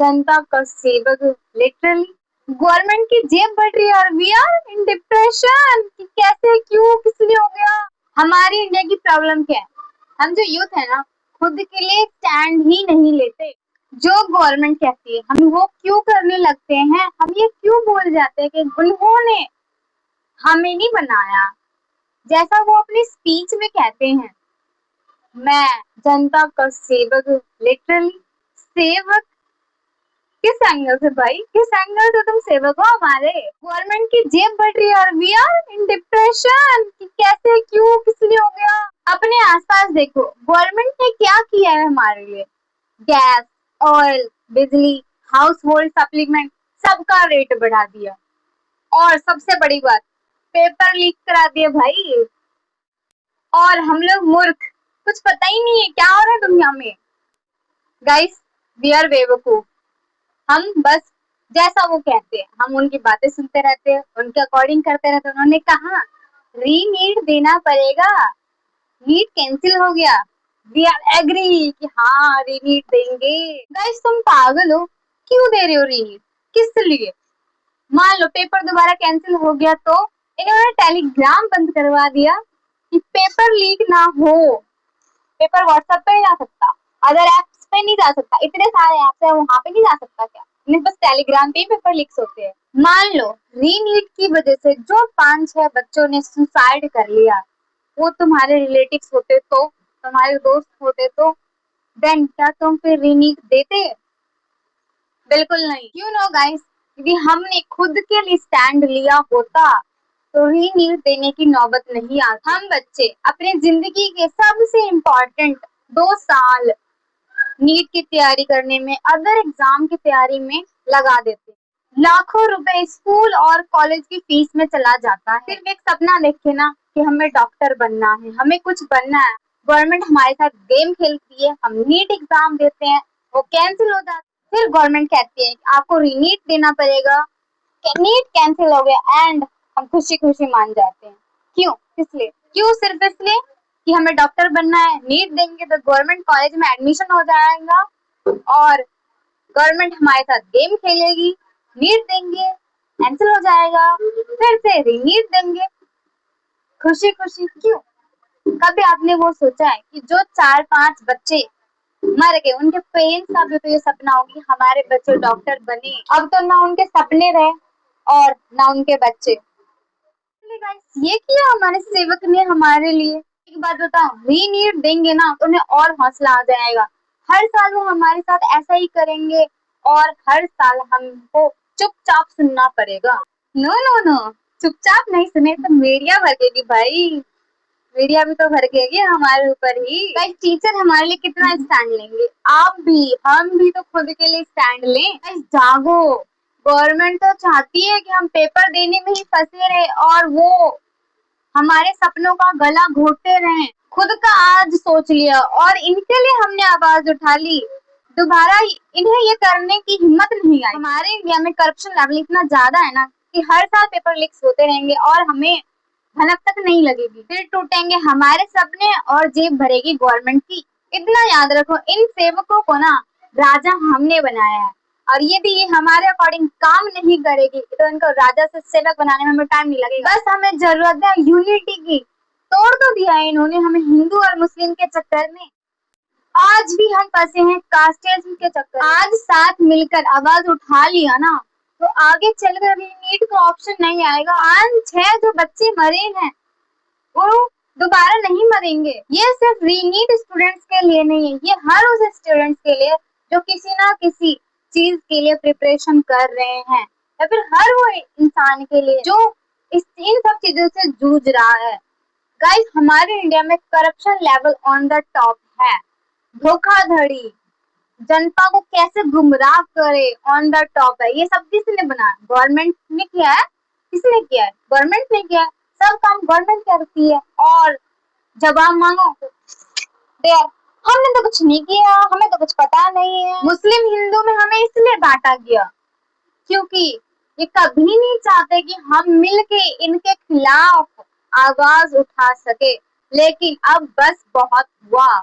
जनता का सेवक literally. Government की जेब बढ़ रही है और वी आर इन डिप्रेशन कि कैसे, क्यों, किस लिए हो गया। हमारी इंडिया की प्रॉब्लम क्या है, हम जो यूथ है ना खुद के लिए स्टैंड ही नहीं लेते। जो गवर्नमेंट कहती है हम वो क्यों करने लगते हैं, हम ये क्यों भूल जाते हैं कि उन्होंने हमें नहीं बनाया। जैसा वो अपनी स्पीच में कहते हैं, मैं जनता का सेवक हूँ। लिटरली सेवक किस एंगल से भाई, किस एंगल से तुम सेवक हो हमारे। गवर्नमेंट की जेब बढ़ रही है और वी आर इन डिप्रेशन कि कैसे, क्यों, किस लिए हो गया। अपने आसपास देखो गवर्नमेंट ने क्या किया है हमारे लिए। गैस, ऑयल, बिजली, हाउस होल्ड सप्लीमेंट सबका रेट बढ़ा दिया। और सबसे बड़ी बात, पेपर लीक करा दिया भाई। और हम लोग मूर्ख, कुछ पता ही नहीं है क्या हो रहा है दुनिया में। गाइस वी आर बेवकूफ, हम बस जैसा वो कहते हैं हम उनकी बातें सुनते रहते हैं, उनके अकॉर्डिंग करते रहते हैं। उन्होंने कहा रीनीट देना पड़ेगा, नीट कैंसिल हो गया, वी आर एग्री कि हाँ रीनीट देंगे। गाइस तुम पागल हो, क्यों दे रहे हो रीनीट, किस लिए। मान लो पेपर दोबारा कैंसिल हो गया तो इन्होंने टेलीग्राम बंद करवा दिया कि पेपर लीक ना हो। पेपर व्हाट्सएप पे नहीं जा सकता, अदर एप्स पे नहीं जा सकता, इतने सारे एप्स है वहां पे नहीं जा सकता क्या, नहीं बस टेलीग्राम पे ही पेपर लीक्स होते हैं। मान लो रीनीट की वजह से जो 5-6 बच्चों ने सुसाइड कर लिया, वो तुम्हारे रिलेटिव्स होते तो, तुम्हारे दोस्त होते तो, देन क्या तुम फिर रीनीट देते। बिल्कुल नहीं। यू नो गाइस, यदि हमने खुद के लिए स्टैंड लिया होता तो रीनीट देने की नौबत नहीं आती। हम बच्चे अपने जिंदगी के सबसे इम्पोर्टेंट 2 साल नीट की तैयारी करने में, अदर एग्जाम की तैयारी में लगा देते। लाखों रुपए स्कूल और कॉलेज की फीस में चला जाता है सिर्फ एक सपना देख के ना कि हमें डॉक्टर बनना है, हमें कुछ बनना है। गवर्नमेंट हमारे साथ गेम खेलती है, हम नीट एग्जाम देते हैं, वो कैंसिल हो जाता है। फिर गवर्नमेंट कहती है कि आपको रीनीट देना पड़ेगा, नीट कैंसिल हो गया एंड हम खुशी खुशी मान जाते हैं। क्यों, किस लिए, क्यों, सिर्फ इसलिए कि हमें डॉक्टर बनना है। नीट देंगे तो गवर्नमेंट कॉलेज में एडमिशन हो जाएगा और गवर्नमेंट हमारे साथ गेम खेलेगी। नीट देंगे कैंसिल हो जाएगा, फिर से रीनीट देंगे खुशी खुशी। क्यों, कभी आपने वो सोचा है कि जो 4-5 बच्चे मर गए उनके पेरेंट्स का भी तो ये सपना हो कि हमारे बच्चे डॉक्टर बने। अब तो ना उनके सपने रहे और ना उनके बच्चे। ये किया हमारे सेवक ने हमारे लिए। एक बात बताओ, रीनीट देंगे ना तो उन्हें और हौसला आ जाएगा। हर साल वो हमारे साथ ऐसा ही करेंगे और हर साल हमको चुपचाप सुनना पड़ेगा। नो नो नो, चुपचाप नहीं सुने तो मीडिया भड़केगी भाई, मीडिया भी तो भड़केगी हमारे ऊपर ही। गाइस टीचर हमारे लिए कितना स्टैंड लेंगे, आप भी हम भी तो खुद के लिए स्टैंड लें। गाइस जागो, गवर्नमेंट तो चाहती है कि हम पेपर देने में ही फंसे रहे और वो हमारे सपनों का गला घोटते रहे। खुद का आज सोच लिया और इनके लिए हमने आवाज उठा ली, दोबारा इन्हें ये करने की हिम्मत नहीं आई। हमारे इंडिया में करप्शन लेवल इतना ज्यादा है ना कि हर साल पेपर लीक्स होते रहेंगे और हमें भनक तक नहीं लगेगी। फिर टूटेंगे हमारे सपने और जेब भरेगी गवर्नमेंट की। इतना याद रखो, इन सेवकों को ना राजा हमने बनाया है और यदि ये हमारे अकॉर्डिंग काम नहीं करेगी तो इनको राजा से सेवक बनाने में हमें टाइम नहीं लगेगा। बस हमें जरूरत है यूनिटी की। तोड़ तो दिया है इन्होंने हमें हिंदू और मुस्लिम के चक्कर में, आज भी हम फंसे हैं कास्टिज्म के चक्कर। आज साथ मिलकर आवाज उठा लिया ना तो आगे चलकर नीट का ऑप्शन नहीं आएगा। 5-6 जो बच्चे मरे हैं वो दोबारा नहीं मरेंगे। ये सिर्फ रीनीट स्टूडेंट्स के लिए नहीं है, ये हर उस स्टूडेंट्स के लिए जो किसी ना किसी चीज के लिए प्रिपरेशन कर रहे हैं, या फिर हर वो इंसान के लिए जो इन सब चीजों से जूझ रहा है। गाइस हमारे इंडिया में corruption level on the top है। धोखाधड़ी, जनता को कैसे गुमराह करे, ऑन द टॉप है। ये सब किसने बनाया, गवर्नमेंट ने किया है। किसने किया है, गवर्नमेंट ने किया है। सब काम गवर्नमेंट करती है और जवाब मांगो देयर हमने तो कुछ नहीं किया, हमें तो कुछ पता नहीं है। मुस्लिम हिंदू में हमें इसलिए बांटा गया क्योंकि ये कभी नहीं चाहते कि हम मिलके इनके खिलाफ आवाज उठा सके, लेकिन अब बस बहुत हुआ।